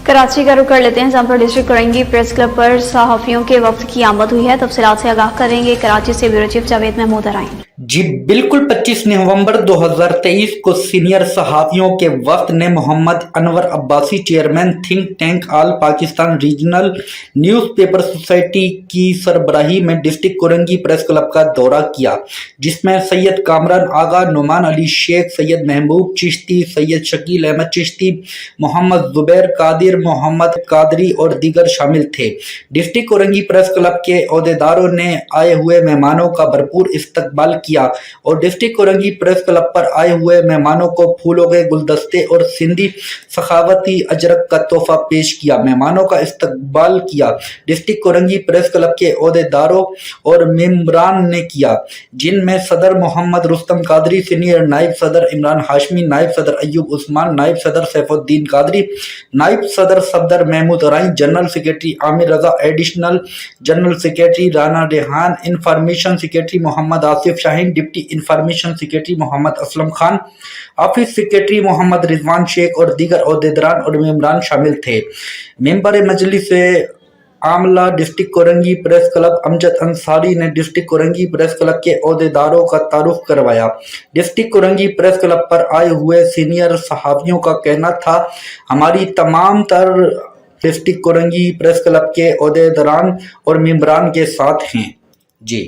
कराची का रुख कर लेते हैं, जहाँ पर डिस्ट्रिक्ट कोरंगी प्रेस क्लब पर सहाफ़ियों के वक्त की आमद हुई है। तफसीलात से आगाह करेंगे कराची से ब्यूरो चीफ जावेद महमूद आराइन। जी बिल्कुल 25 नवंबर 2023 को सीनियर सहाफ़ियों के वक्त ने Mohammad Anwar Abbasi chairman think tank all Pakistan regional newspaper society की सरबराही में डिस्ट्रिक्ट कोरंगी प्रेस क्लब का दौरा किया, जिसमें सैयद कामरान आगा, नुमान अली शेख, सैयद महबूब चिश्ती, सैयद शकील अहमद चिश्ती, मोहम्मद जुबैर कादिर, मोहम्मद कादरी और दीगर शामिल थे। डिस्ट्रिक्ट कोरंगी प्रेस क्लब के अहदेदारों ने आए हुए मेहमानों का भरपूर इस्तकबाल किया और डिस्ट्रिक्ट कोरंगी प्रेस क्लब पर आए हुए मेहमानों को फूलों के गुलदस्ते और सिंधी सखावती अजरक का तोहफा पेश किया। मेहमानों का इस्तकबाल किया डिस्ट्रिक्ट कोरंगी प्रेस क्लब के अहदेदारों और मेंबरान ने किया, जिनमें सदर मोहम्मद रुस्तम कादरी, सीनियर नायब सदर इमरान हाशमी, नायब सदर अयूब उस्मान, नायब सदर सैफुद्दीन कादरी, नायब सदर Safdar Mahmood Rain, general secretary Amir Raza, additional general secretary Rana Rehan, information secretary Mohammad Asif Shaheen, deputy information secretary Mohammad Aslam Khan, office secretary Mohammad Rizwan Sheikh और दीगर अहदेदारान और मेंबरान शामिल थे। मेंबर मजलिस आमला district Korangi press club Amjad Ansari ने डिस्ट्रिक्ट कोरंगी प्रेस क्लब के अहदेदारों का तारुफ करवाया। डिस्ट्रिक्ट कोरंगी प्रेस क्लब पर आए हुए सीनियर सहाफ़ियों का कहना था, हमारी तमाम तर डिस्ट्रिक्ट कोरंगी प्रेस क्लब के अहदेदारान और मेंबरान के साथ हैं। जी।